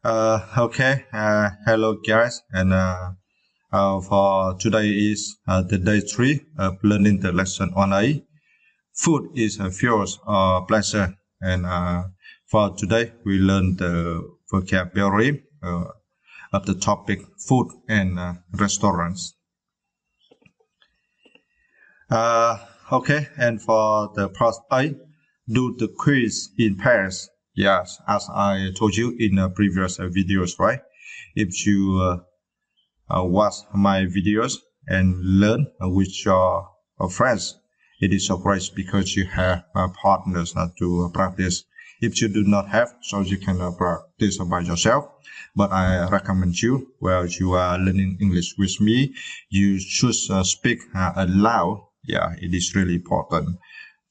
Hello guys, and for today is the day 3 of learning the lesson 1A. Food is a fuel or pleasure, and for today we learn the vocabulary of the topic food and restaurants. And for the part A, do the quiz in pairs. Yes, as I told you in previous videos, right? If you watch my videos and learn with your friends, it is so great because you have partners to practice. If you do not have, so you can practice by yourself. But I recommend you, while you are learning English with me, you should speak aloud. Yeah, it is really important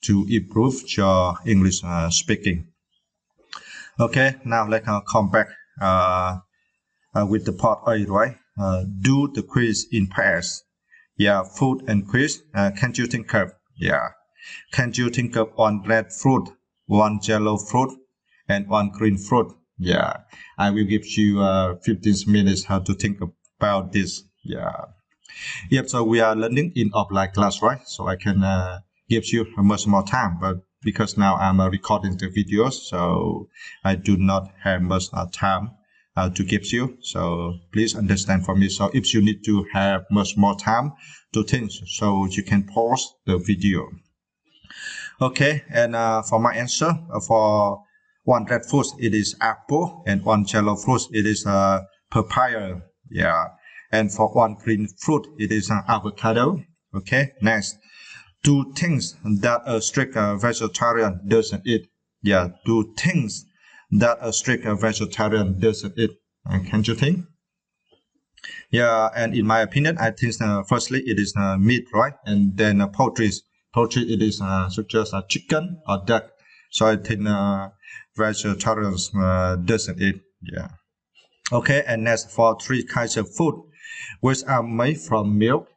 to improve your English speaking. Okay, now let's come back with the part A, right? Do the quiz in pairs. Yeah, food and quiz. Can you think of? Yeah. Can you think of one red fruit, one yellow fruit, and one green fruit? Yeah. I will give you 15 minutes how to think about this. Yeah. Yep, so we are learning in offline class, right? So I can give you much more time, but because now I'm recording the videos, so I do not have much time to give you. So please understand for me. So if you need to have much more time to think, so you can pause the video. Okay, and for my answer, for one red fruit, it is apple, and one yellow fruit, it is papaya. Yeah. And for one green fruit, it is avocado. Okay, next. Do things that a strict vegetarian doesn't eat. Yeah, do things that a strict vegetarian doesn't eat. Can't you think? Yeah, and in my opinion, I think firstly it is meat, right? And then poultry. Poultry, it is such as chicken or duck. So I think vegetarians doesn't eat. Yeah. Okay, and next for 3 kinds of food which are made from milk.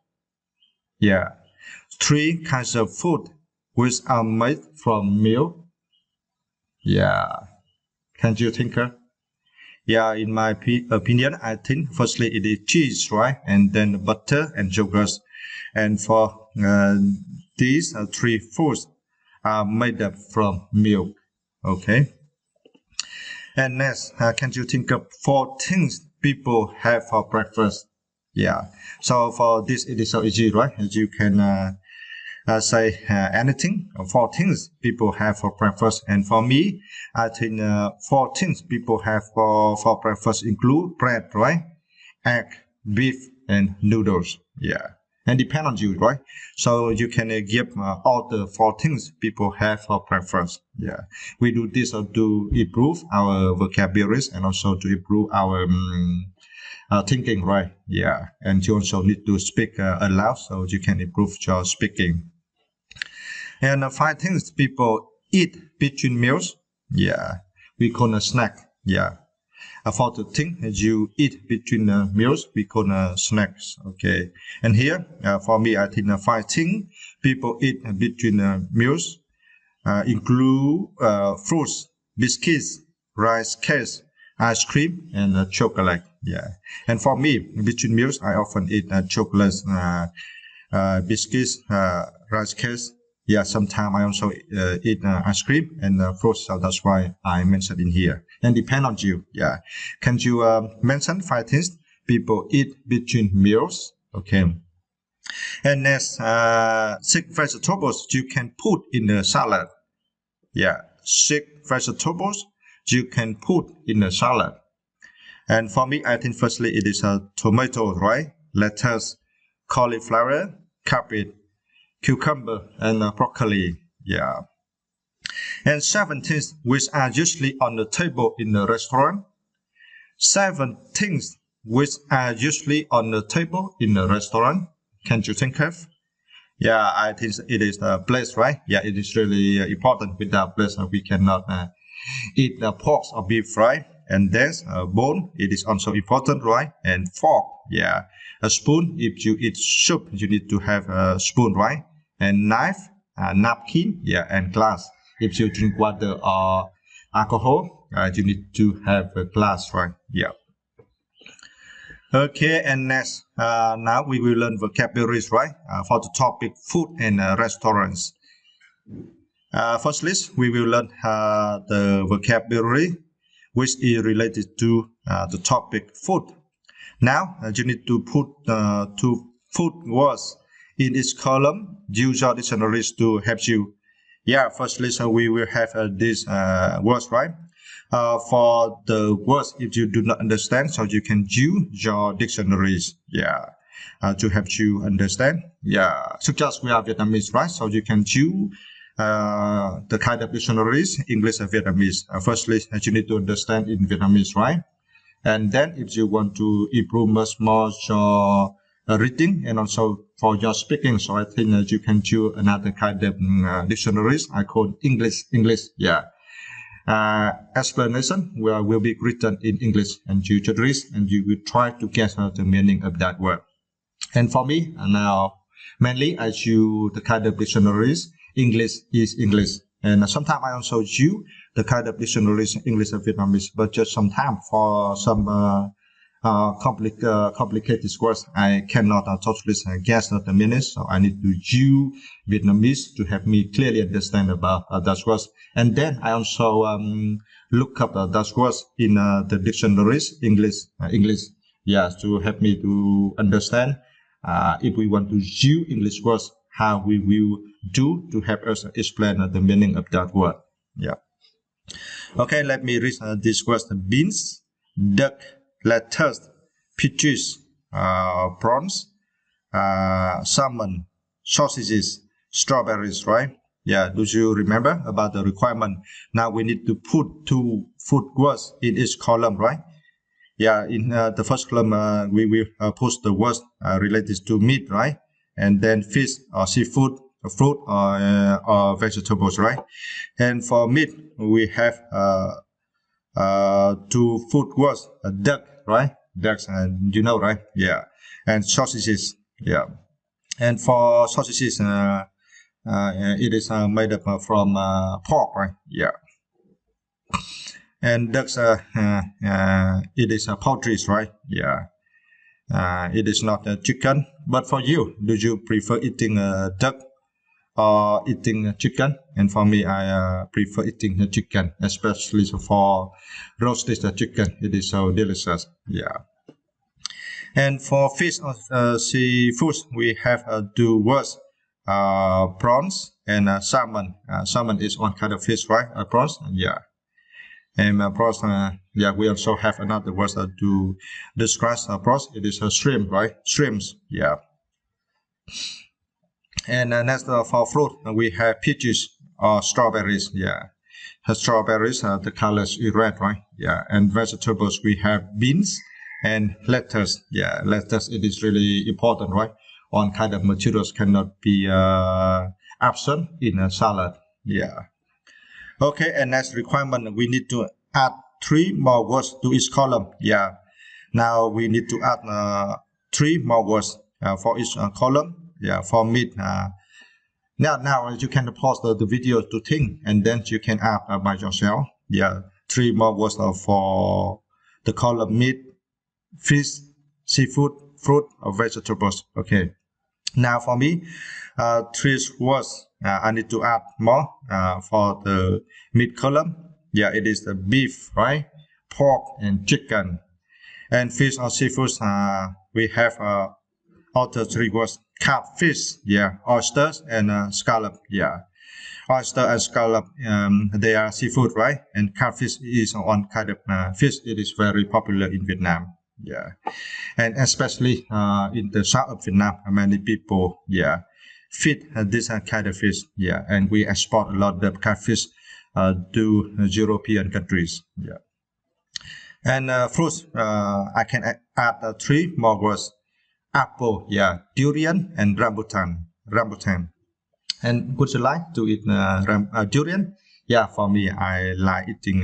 Yeah, 3 kinds of food which are made from milk. Yeah, can you think of? Yeah, in my opinion, I think firstly it is cheese, right? And then butter and yogurt. And for these 3 foods are made up from milk. Okay. And next, can you think of 4 things people have for breakfast? Yeah. So for this, it is so easy, right? You can say anything. 4 things people have for breakfast. And for me, I think 4 things people have for breakfast include bread, right? Egg, beef, and noodles. Yeah. And depend on you, right? So you can give all the 4 things people have for breakfast. Yeah. We do this to improve our vocabularies and also to improve our thinking, right? Yeah. And you also need to speak aloud so you can improve your speaking. And 5 things people eat between meals. Yeah. We call a snack. Yeah. For the thing you eat between meals, we call snacks. Okay. And here, for me, I think 5 things people eat between meals include fruits, biscuits, rice cakes, ice cream, and chocolate. Yeah. And for me, between meals, I often eat chocolates, biscuits, rice cakes. Yeah, sometimes I also eat ice cream and fruits, so that's why I mentioned in here. And depend on you. Yeah. Can you mention 5 things people eat between meals? Okay. And next, 6 vegetables you can put in a salad. Yeah, 6 vegetables you can put in a salad. And for me, I think firstly it is a tomato, right? Lettuce, cauliflower, cabbage, cucumber, and broccoli. Yeah. And 7 things which are usually on the table in a restaurant. 7 things which are usually on the table in a restaurant. Can you think of? Yeah, I think it is the place, right? Yeah, it is really important. Without place, we cannot eat pork or beef, right? And then bone, it is also important, right? And fork, yeah. A spoon, if you eat soup, you need to have a spoon, right? And knife, napkin, yeah, and glass. If you drink water or alcohol, you need to have a class, right? Yeah. Okay, and next, now we will learn vocabularies, right? For the topic food and restaurants. Firstly, we will learn the vocabulary which is related to the topic food. Now, you need to put two food words in each column. Use your dictionaries to help you. Yeah, firstly, so we will have these words, right? For the words, if you do not understand, so you can use your dictionaries, yeah, to help you understand. Yeah, such as we are Vietnamese, right? So you can use the kind of dictionaries, English and Vietnamese. Firstly, you need to understand in Vietnamese, right? And then if you want to improve much more your reading and also for your speaking, so I think you can choose another kind of dictionaries. I call English, yeah. Explanation will be written in English and you should read and you will try to guess the meaning of that word. And for me, now, mainly I use the kind of dictionaries. English is English. And sometimes I also use the kind of dictionaries English and Vietnamese, but just sometimes for some complicated words, I cannot totally guess the meaning. So I need to use Vietnamese to help me clearly understand about those words. And then I also look up those words in the dictionaries, English, yeah, to help me to understand if we want to use English words, how we will do to help us explain the meaning of that word. Yeah. Okay, let me read this question. Beans, duck, lettuce, peaches, prawns, salmon, sausages, strawberries, right? Yeah, do you remember about the requirement? Now we need to put two food words in each column, right? Yeah, in the first column, we will put the words related to meat, right? And then fish or seafood, fruit or vegetables, right? And for meat, we have two food words, duck, right? Ducks, you know, right? Yeah. And sausages, yeah. And for sausages, it is made up from pork, right? Yeah. And ducks, it is poultry, right? Yeah. It is not chicken. But for you, do you prefer eating duck or eating chicken? And for me, I prefer eating chicken, especially for roasted chicken. It is so delicious. Yeah. And for fish or seafood, we have two words, prawns and salmon. Salmon is one kind of fish, right? Prawns, yeah. And prawns, yeah, we also have another word to describe prawns. It is a shrimp, right? Shrimps, yeah. And next for fruit, we have peaches or strawberries, yeah. Strawberries, the color is red, right? Yeah. And vegetables, we have beans and lettuce. Yeah, lettuce, it is really important, right? One kind of materials cannot be absent in a salad. Yeah. Okay, and next requirement, we need to add 3 more words to each column. Yeah. Now we need to add 3 more words for each column. Yeah, for meat. Now you can pause the video to think, and then you can add by yourself. Yeah, 3 more words for the column meat, fish, seafood, fruit, or vegetables. Okay. Now for me, 3 words I need to add more for the meat column. Yeah, it is the beef, right? Pork and chicken. And fish or seafood, we have other 3 words. Catfish, yeah, oysters and scallop, yeah. Oyster and scallop, they are seafood, right? And catfish is one kind of fish. It is very popular in Vietnam, yeah. And especially in the south of Vietnam, many people, yeah, feed this kind of fish, yeah. And we export a lot of catfish to European countries, yeah. And fruits, I can add 3 more words. Apple, yeah, durian and rambutan. And would you like to eat durian? Yeah, for me, I like eating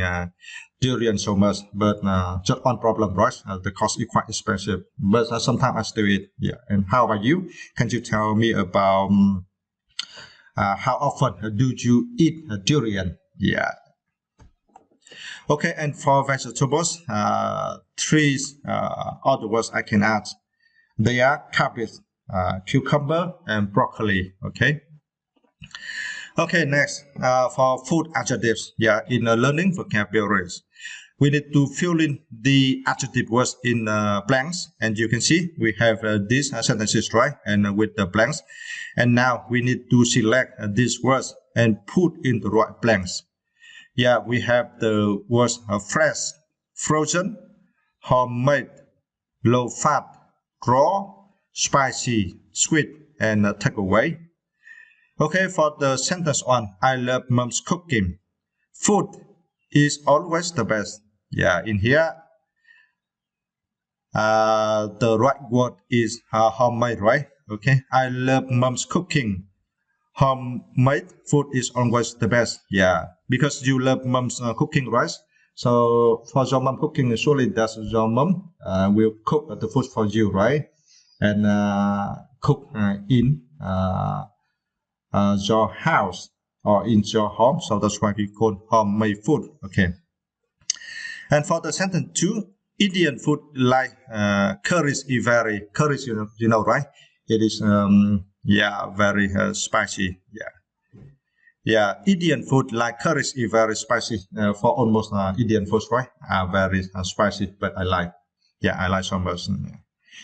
durian so much, but just one problem, right? The cost is quite expensive, but sometimes I still eat. Yeah, and how about you? Can you tell me about how often do you eat durian? Yeah. Okay, and for vegetables, three other words I can add. They are cabbage, cucumber, and broccoli. Okay. Okay, next, for food adjectives. Yeah, in learning vocabularies, we need to fill in the adjective words in blanks, and you can see we have these sentences, right, and with the blanks, and now we need to select these words and put in the right blanks. Yeah, we have the words fresh, frozen, homemade, low fat, raw, spicy, sweet, and takeaway. Okay, for the sentence one, I love mom's cooking. Food is always the best. Yeah, in here, the right word is homemade, right? Okay, I love mom's cooking. Homemade food is always the best. Yeah, because you love mom's cooking, right? So for your mom cooking, surely that's your mom will cook the food for you, right? And cook in your house or in your home. So that's why we call homemade food. Okay. And for the sentence two, Indian food like curries is very curries. You know, right? It is yeah, very spicy. Yeah. Indian food like curries is very spicy. For almost Indian food, right? Very spicy, but I like. Yeah, I like so much.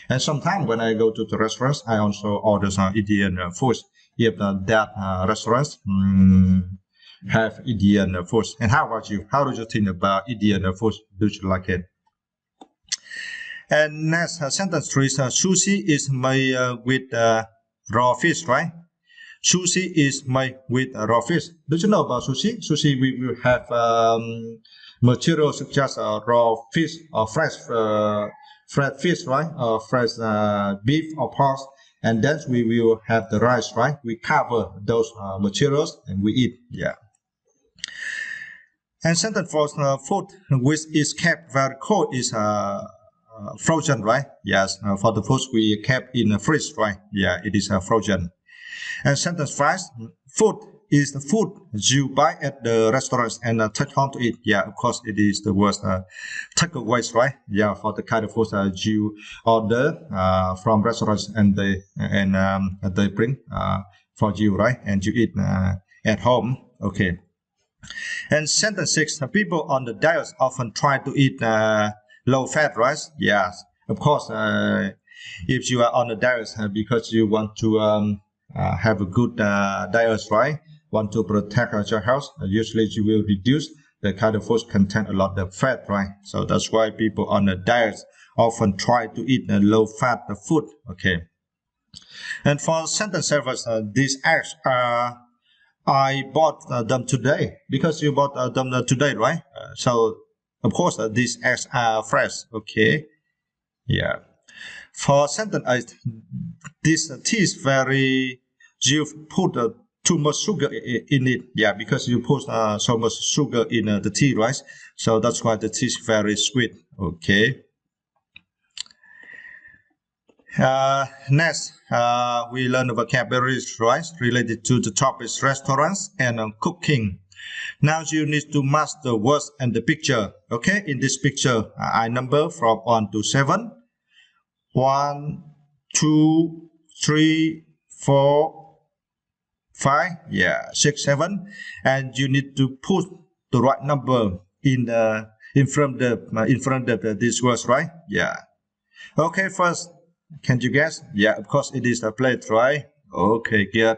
And sometimes when I go to the restaurants, I also order some Indian food. If that restaurants have Indian food. And how about you? How do you think about Indian food? Do you like it? And next sentence three, sushi is made with raw fish, right? Sushi is made with raw fish. Do you know about sushi? Sushi, we will have materials such as raw fish or fresh fish, right? Or fresh beef or pork. And then we will have the rice, right? We cover those materials and we eat. Yeah. And sentence for food which is kept very cold is frozen, right? Yes. For the food we kept in the fridge, right? Yeah, it is frozen. And sentence five, food is the food you buy at the restaurants and take home to eat. Yeah, of course, it is the word takeaways, right? Yeah, for the kind of food you order from restaurants and they bring for you, right? And you eat at home. Okay. And sentence six, people on the diet often try to eat low fat, right? Yes, of course. If you are on the diet because you want to have a good diet, right? Want to protect your health, usually you will reduce the kind of food contain a lot of fat, right? So that's why people on the diet often try to eat low fat food. Okay. And for sentence service, these eggs are I bought them today because you bought them today, right? So of course these eggs are fresh. Okay. Yeah. For sentence eight, this tea is very. You put too much sugar in it. Yeah, because you put so much sugar in the tea, right? So that's why the tea is very sweet. Okay. Next, we learn the vocabulary, right, related to the topics restaurants and cooking. Now you need to match the words and the picture. Okay, in this picture, I number from 1 to 7. 1, 2, 3, 4, 5, yeah, 6, 7, and you need to put the right number in front of these words, right? Yeah. Okay, first. Can you guess? Yeah, of course it is a plate, right? Okay, good.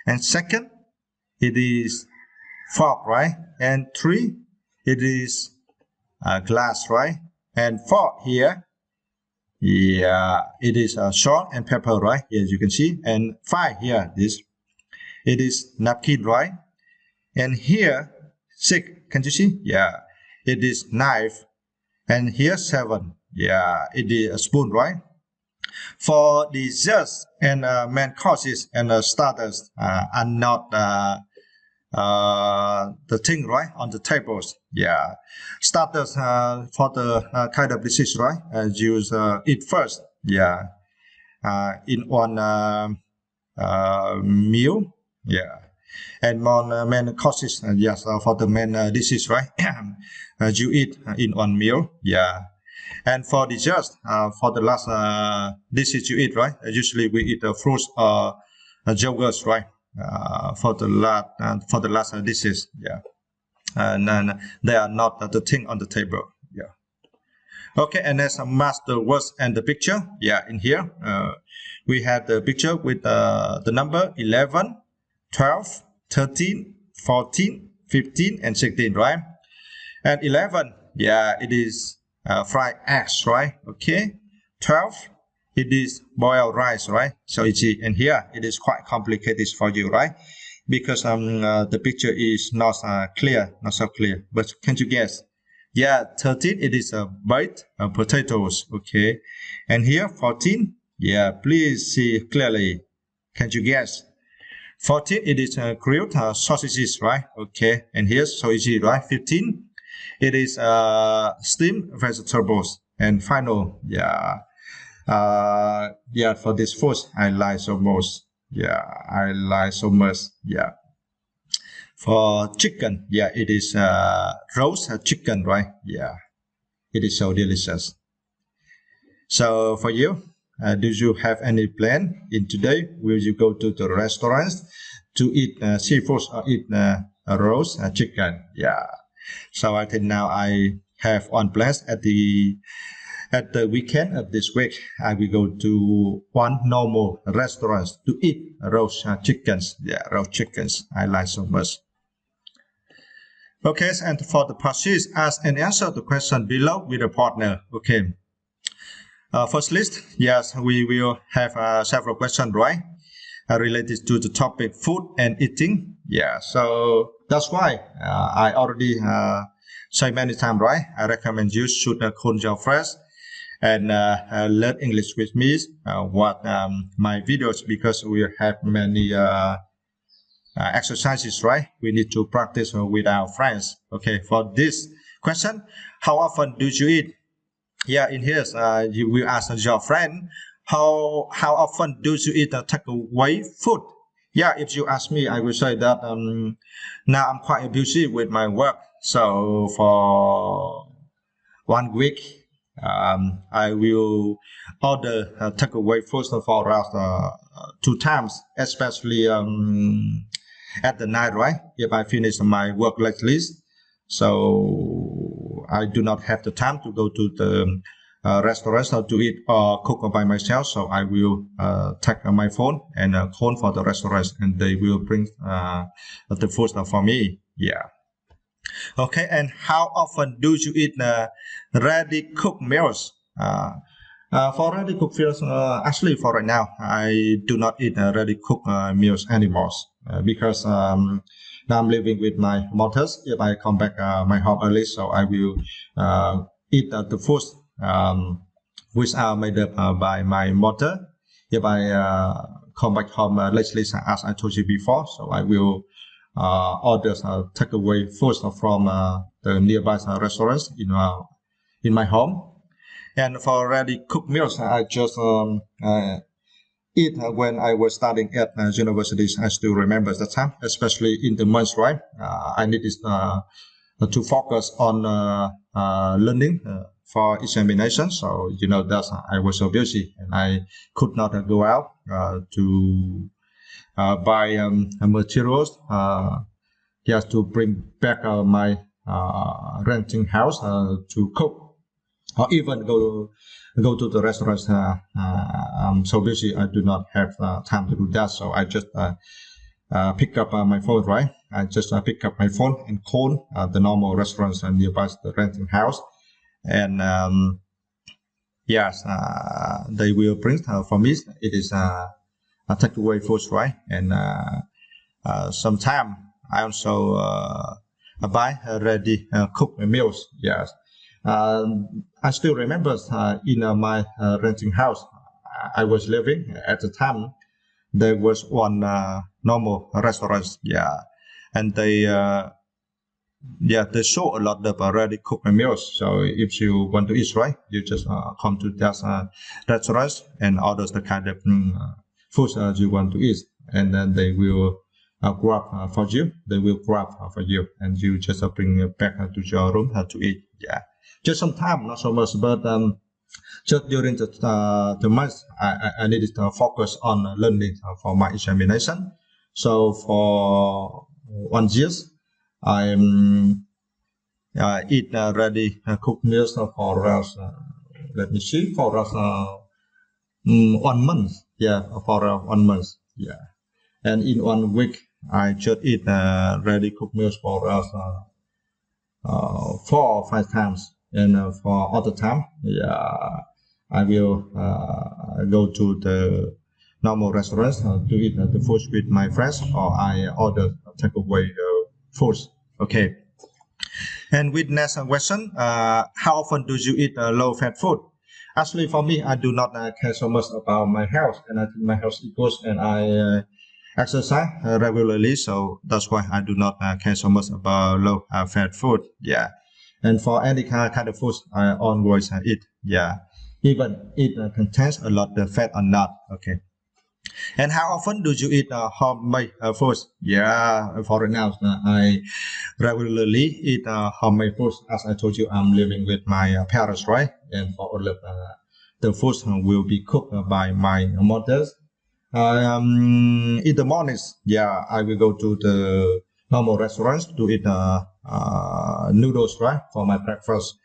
And second, it is fork, right? And three, it is a glass, right? And four here, yeah, it is salt and pepper, right? As you can see. And five here, it is napkin, right? And here, six, can you see? Yeah, it is knife. And here, seven, yeah, it is a spoon, right? For desserts and main courses and starters are not the thing, right, on the tables. Yeah, starters for the kind of dishes, right? Use eat first. Yeah, in one meal. Yeah, And more main courses, yes, for the main dishes, right? You eat in one meal, yeah. And for dessert, for the last dishes you eat, right? Usually we eat fruits or yogurts, right? For the last dishes, yeah. And then they are not the thing on the table, yeah. Okay, and let's match the words and the picture. Yeah, in here we have the picture with the number 11, 12, 13, 14, 15, and 16, right? And 11, yeah, it is fried eggs, right? Okay. 12, it is boiled rice, right? So it's, and here it is quite complicated for you, right? Because the picture is not clear, not so clear. But can you guess? Yeah, 13, it is baked potatoes, okay. And here 14, yeah, please see clearly. Can you guess? 14, it is grilled sausages, right? Okay. And here's so easy, right? 15, it is steamed vegetables. And final, yeah, yeah, for this food, I like so much. Yeah, I like so much. Yeah. For chicken, yeah, it is roast chicken, right? Yeah, it is so delicious. So for you, do you have any plan in today? Will you go to the restaurants to eat seafood or eat roast chicken? Yeah. So I think now I have one plan at the weekend of this week. I will go to one normal restaurant to eat roast chickens. Yeah, roast chickens. I like so much. Okay, and for the process, ask and answer the question below with a partner. Okay. First list, yes, we will have several questions, right? Related to the topic food and eating. Yeah, so that's why I already say many times, right? I recommend you should call your friends and learn English with me. What my videos, because we have many exercises, right? We need to practice with our friends. Okay, for this question, how often do you eat? Yeah, in here, you will ask your friend, how often do you eat takeaway food? Yeah, if you ask me, I will say that now I'm quite busy with my work. So for 1 week, I will order takeaway food for around 2 times, especially at the night, right? If I finish my work lately, so I do not have the time to go to the restaurant to eat or cook by myself. So I will take my phone and call for the restaurant, and they will bring the food for me. Yeah. Okay. And how often do you eat ready cooked meals? For ready cooked meals, actually for right now, I do not eat ready cooked meals anymore because now I'm living with my mothers. If I come back my home early, so I will eat the food which are made up by my mother. If I come back home lately, as I told you before, so I will order takeaway food from the nearby restaurants in my home. And for ready cooked meals, I just eat when I was studying at universities. I still remember the time, especially in the months, right? I needed to focus on learning for examination. So, that I was so busy and I could not go out to buy materials just to bring back my renting house to cook. Or even go to the restaurants. I'm so busy, I do not have time to do that. So I just pick up my phone, right? I just pick up my phone and call the normal restaurants nearby the renting house. And yes, they will bring for me. It is a takeaway food, right? And sometimes I also buy ready cooked meals. Yes. I still remember in my renting house I was living at the time, there was one normal restaurant, yeah, and they show a lot of ready cooked meals. So if you want to eat, right, you just come to that restaurant and order the kind of food you want to eat, and then they will grab for you. They will grab for you, and you just bring it back to your room to eat. Yeah, just some time, not so much, but just during the month, I needed to focus on learning for my examination. So for 1 year, I eat ready cooked meals for us. Let me see, for us 1 month. Yeah, for 1 month. Yeah, and in 1 week, I just eat ready cooked meals for us 4 or 5 times, and for other time, yeah, I will go to the normal restaurants to eat the food with my friends, or I order takeaway food. Okay. And with next question, how often do you eat low-fat food? Actually, for me, I do not care so much about my health, and I think my health is good, and I exercise regularly, so that's why I do not care so much about low-fat food. Yeah, and for any kind of food, I always eat. Yeah, even it contains a lot of fat or not. Okay. And how often do you eat homemade food? Yeah, for right now, I regularly eat homemade food. As I told you, I'm living with my parents, right? And for all of the food will be cooked by my mothers. In the mornings, yeah, I will go to the normal restaurants to eat noodles, right, for my breakfast.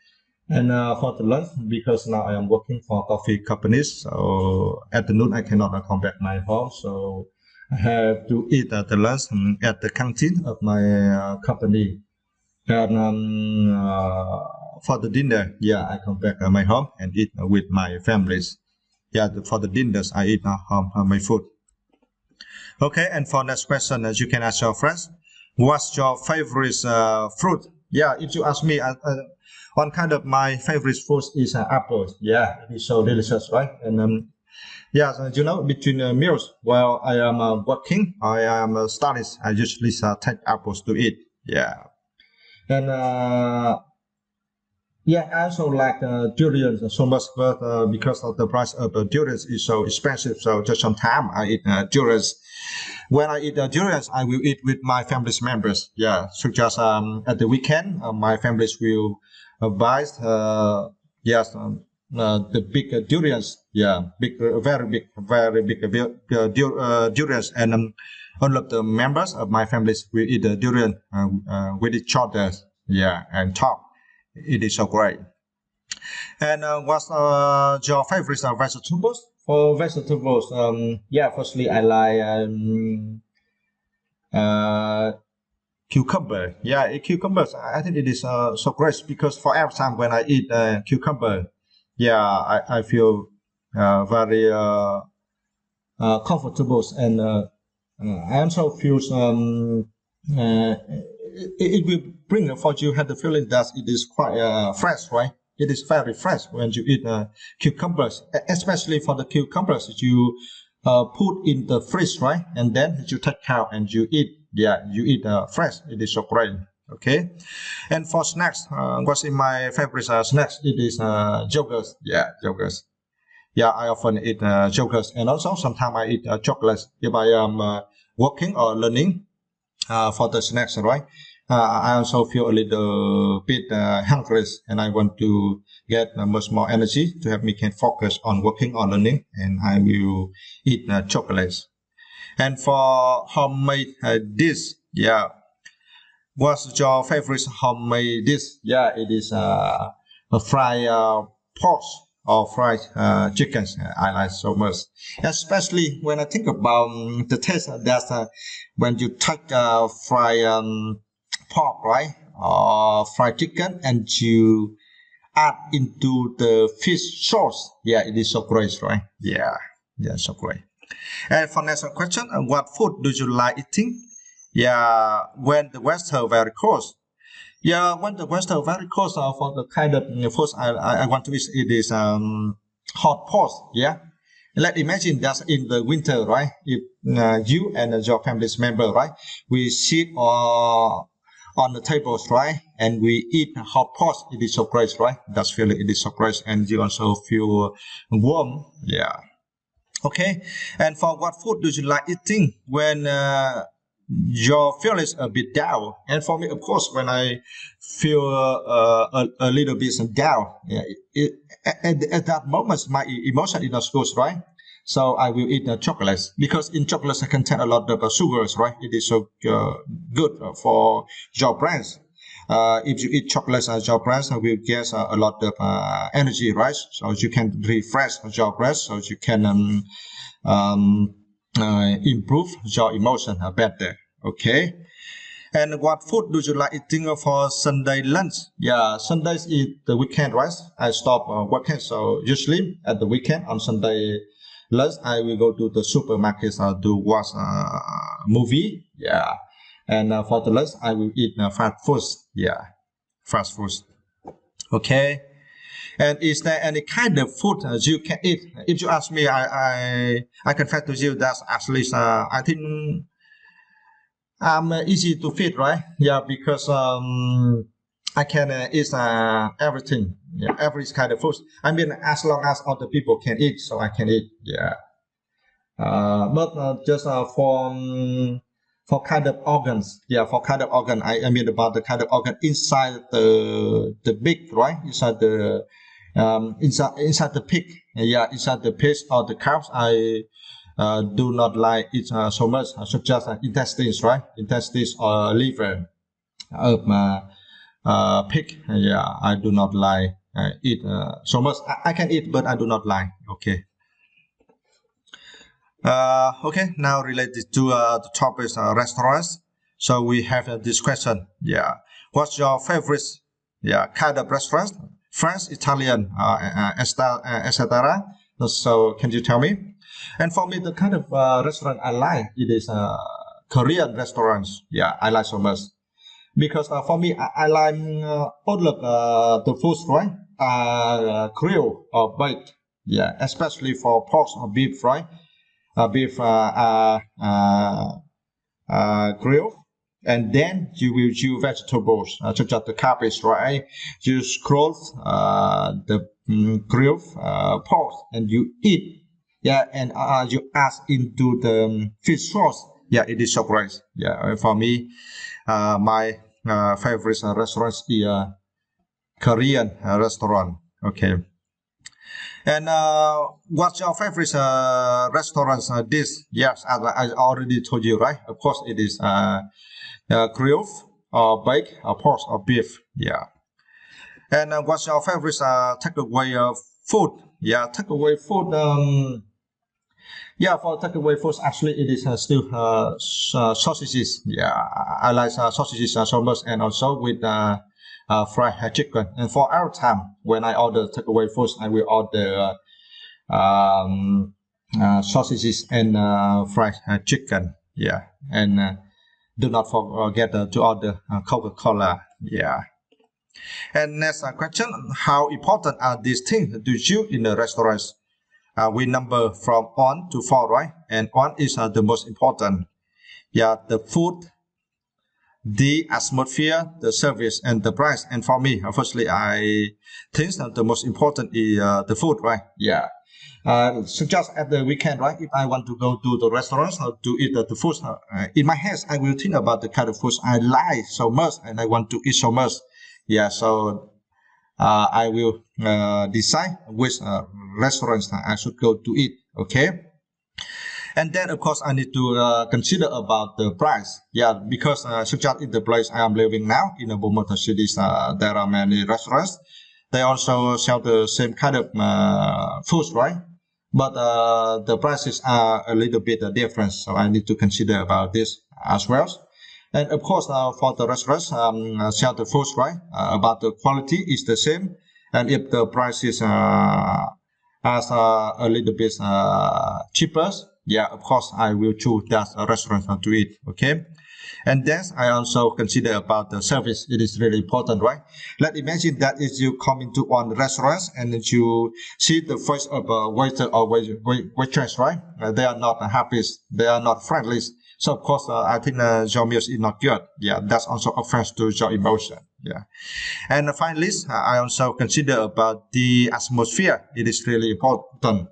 And for the lunch, because now I am working for coffee companies, so at the noon I cannot come back my home, so I have to eat the lunch at the canteen of my company. And for the dinner, yeah, I come back my home and eat with my families. Yeah, for the dinners I eat my food. Okay, and for next question, as you can ask your friends, what's your favorite fruit? Yeah, if you ask me, one kind of my favorite fruit is apple. Yeah, it's so delicious, right? And yeah, so, between meals while I am working, I am studying, I usually take apples to eat. Yeah, and yeah, I also like durians so much, but because of the price of durians is so expensive, so just sometimes I eat durians. When I eat durians, I will eat with my family's members. Yeah, so just at the weekend, my families will buy yes the big durians. Yeah, big, very big durians, and all of the members of my families will eat the durian with each other. Yeah, and talk. It is so great. And what's your favorite vegetables? For vegetables, yeah, firstly, I like uh, cucumber. Yeah, cucumbers. I think it is so great because for every time when I eat cucumber, yeah, I feel very comfortable, and I also feel it will bring for you have the feeling that it is quite fresh, right? It is very fresh when you eat cucumbers, especially for the cucumbers you put in the fridge, right? And then you take out and you eat. Yeah, you eat fresh. It is so great. Okay. And for snacks, what's in my favorite snacks? It is yogurt. Yeah, yogurt. Yeah, I often eat yogurt, and also sometimes I eat chocolates if I am working or learning for the snacks, right? I also feel a little bit hungry, and I want to get much more energy to help me can focus on working or learning, and I will eat chocolates. And for homemade dish, yeah, what's your favorite homemade dish? Yeah, it is a fried pork or fried chickens. I like so much, especially when I think about the taste. That's when you take fried pork, right, or fried chicken, and you add into the fish sauce. Yeah, it is so great, right? Yeah, yeah, so great. And for next question, what food do you like eating? Yeah, when the weather very cold. Yeah, when the weather very cold for the kind of food I want to eat, it is hot pot. Yeah, let's imagine that in the winter, right? If you and your family's member, right, we sit on the tables, right, and we eat hot pot. It is so great, right? That's feeling it is so great, and you also feel warm. Yeah. Okay, and for what food do you like eating when your feelings a bit down. And for me, of course, when I feel a little bit down, yeah, at that moment, my emotion is not good, right? So I will eat chocolates, because in chocolates I contain a lot of sugars, right? It is so good for your brains. If you eat chocolates as your brains, you will get a lot of energy, right? So you can refresh your brains, so you can improve your emotion better. Okay. And what food do you like eating for Sunday lunch? Yeah, Sundays is the weekend, right? I stop working, so usually at the weekend on Sunday lunch, I will go to the supermarket to watch a movie. Yeah, and for the lunch, I will eat fast food. Yeah, fast food. Okay. And is there any kind of food you can eat? If you ask me, I confess to you that actually I think I'm easy to feed, right? Yeah, because I can eat everything, yeah, every kind of food. I mean, as long as other people can eat, so I can eat. Yeah, but just for kind of organs, yeah, for kind of organ, I mean about the kind of organ inside the pig, right? Inside the inside the pig, yeah, inside the pig or the cows, I do not like it so much, such as intestines, right? Intestines or liver of pig. Yeah, I do not like eat so much. I can eat, but I do not like. Okay. Okay. Now related to the topic restaurants. So we have this question. Yeah. What's your favorite? Yeah, kind of restaurant? French, Italian, etc. So can you tell me? And for me, the kind of restaurant I like, it is Korean restaurants. Yeah, I like so much, because for me, I like all of the foods, right? Grill or baked. Yeah, especially for pork or beef, right? Beef grill, and then you will use vegetables such as the cabbage, right? You scroll the grill pork and you eat. Yeah, and you add into the fish sauce. Yeah, it is so great. Yeah, for me, my favorite restaurant is Korean restaurant. Okay. And what's your favorite restaurant dish? Yes, as I already told you, right? Of course, it is grilled or baked or pork or beef. Yeah. And what's your favorite takeaway food? Yeah, takeaway food. Yeah, for takeaway food, actually, it is still sausages. Yeah, I like sausages so much, and also with fried chicken. And for our time, when I order takeaway food, I will order sausages and fried chicken. Yeah, and do not forget to order Coca-Cola. Yeah. And next question: how important are these things to you in the restaurants? We number from 1 to 4, right? And 1 is the most important. Yeah, the food, the atmosphere, the service, and the price. And for me, firstly, I think that the most important is the food, right? Yeah. So just at the weekend, right? If I want to go to the restaurants to eat the food, in my head, I will think about the kind of food I like so much and I want to eat so much. Yeah, so I will decide which restaurants I should go to eat. Okay. And then, of course, I need to consider about the price. Yeah, because such as in the place I am living now, in the Bogota cities, there are many restaurants. They also sell the same kind of foods, right? But the prices are a little bit different. So I need to consider about this as well. And of course, for the restaurants, sell the foods, right? About the quality is the same. And if the price is as a little bit cheaper, yeah, of course, I will choose that restaurant to eat. Okay. And then I also consider about the service. It is really important, right? Let's imagine that if you come into one restaurant and you see the face of a waiter or waitress, right? They are not happy. They are not friendly. So of course, I think your meal is not good. Yeah, that's also offense to your emotion. Yeah. And finally, I also consider about the atmosphere. It is really important.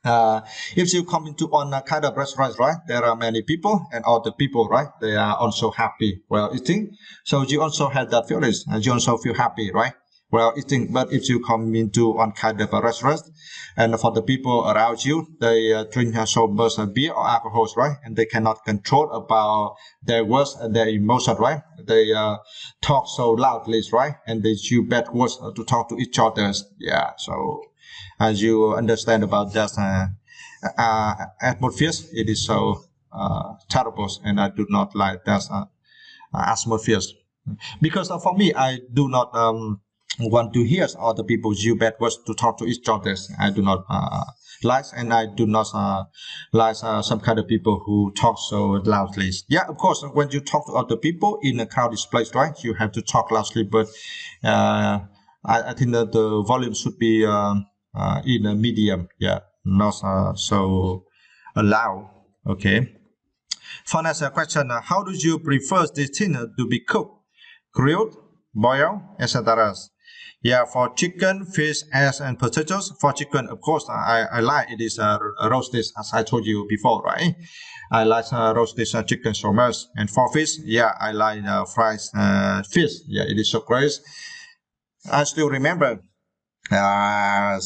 If you come into on a kind of restaurant, right, there are many people, and all the people, right, they are also happy while eating. So you also have that feeling, and you also feel happy, right, while eating. But if you come into on kind of a restaurant, and for the people around you, they drink so much beer or alcohol, right, and they cannot control about their words and their emotion, right? They talk so loudly, right, and they use bad words to talk to each other. Yeah, so as you understand about that atmosphere, it is so terrible, and I do not like that atmosphere. Because for me, I do not want to hear other people use bad words to talk to each other. I do not like, and I do not like some kind of people who talk so loudly. Yeah, of course, when you talk to other people in a crowded place, right, you have to talk loudly, but I think that the volume should be in a medium, yeah, not so loud. Okay. For next question, how do you prefer this dinner to be cooked? Grilled, boiled, etc. Yeah, for chicken, fish, eggs, and potatoes. For chicken, of course, I like it is roasted, as I told you before, right? I like roasted chicken so much. And for fish, yeah, I like fried fish. Yeah, it is so great. I still remember yeah,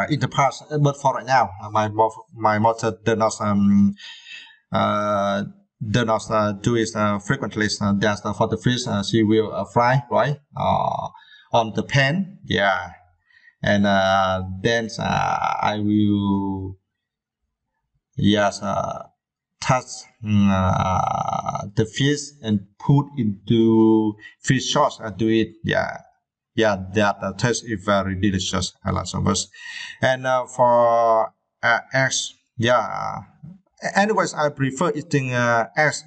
in the past, but for right now, my mother uh, does not do it frequently. That's for the fish. She will fry right on the pan. Yeah, and then I will yes touch the fish and put into fish sauce. Do it. Yeah. Yeah, that taste is very delicious. I like so much. And for eggs, yeah. Anyways, I prefer eating eggs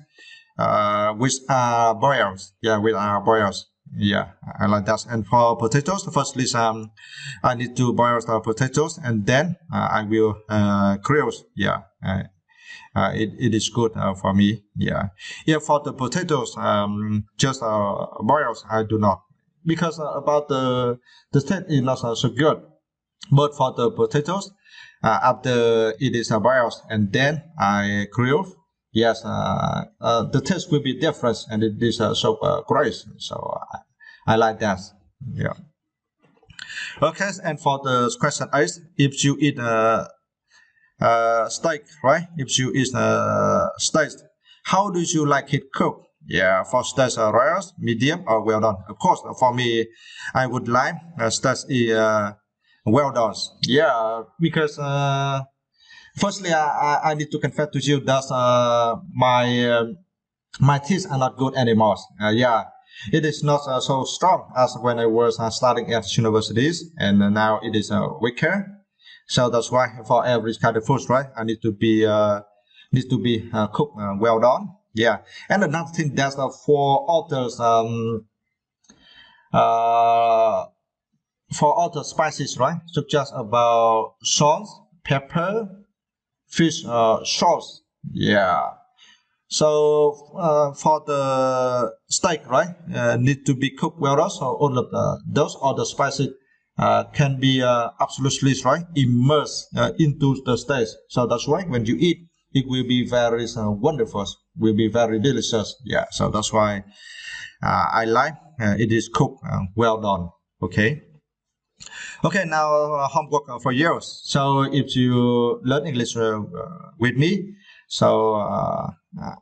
with boils. Yeah, with boils. Yeah, I like that. And for potatoes, firstly, I need to boil the potatoes, and then I will grill. Yeah, it is good for me. Yeah, yeah. For the potatoes, just boils. I do not, because about the taste is not so good. But for the potatoes, after it is boiled and then I grill, yes, the taste will be different, and it is so great. So I like that. Yeah. Okay, and for the question is, if you eat steak, right? If you eat steak, how do you like it cooked? Yeah, for steak, rare, medium, or well done. Of course, for me, I would like steak well done. Yeah, because firstly, I need to confess to you that my teeth are not good anymore. Yeah, it is not so strong as when I was studying at universities, and now it is weaker. So that's why for every kind of food, right, I need to be cooked well done. Yeah, and another thing that's uh, for other spices, right, such as about salt, pepper, fish sauce. Yeah. So for the steak, right, need to be cooked well done. So all of those other spices can be absolutely right immersed into the steak. So that's why when you eat, it will be very wonderful, will be very delicious. Yeah. So that's why I like it is cooked well done. Okay. Okay, now homework for you. So if you learn English with me, so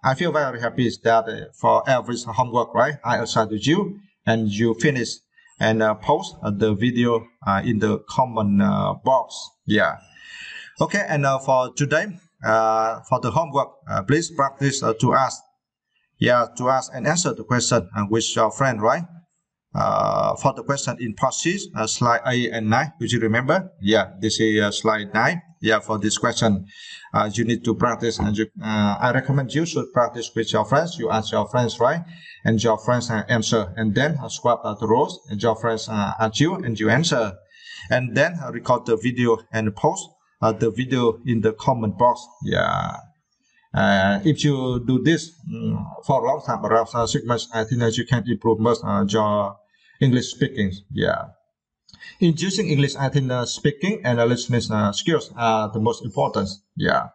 I feel very happy that for every homework, right, I assign to you, and you finish and post the video in the comment box. Yeah. Okay, and for today, for the homework, please practice to ask. Yeah, to ask and answer the question with your friend, right? For the question in part 6, slide 8 and 9, do you remember? Yeah, this is slide 9. Yeah, for this question, you need to practice, and I recommend you should practice with your friends. You ask your friends, right? And your friends answer, and then swap the roles, and your friends ask you, and you answer. And then record the video and post the video in the comment box. Yeah. If you do this for a long time, around 6 months, I think that you can improve much your English speaking. Yeah. In using English, I think speaking and listening skills are the most important. Yeah.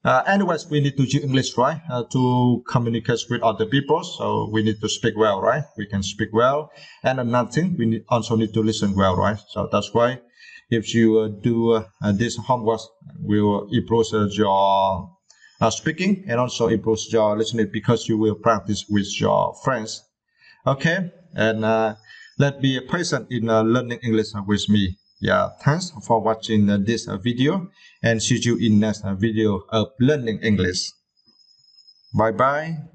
Anyways, we need to use English, right, to communicate with other people. So we need to speak well, right? We can speak well, and another thing, we also need to listen well, right? So that's why, if you do this homework, will improve your speaking and also improve your listening because you will practice with your friends. Okay, and let's be patient in learning English with me. Yeah, thanks for watching this video, and see you in next video of learning English. Bye bye.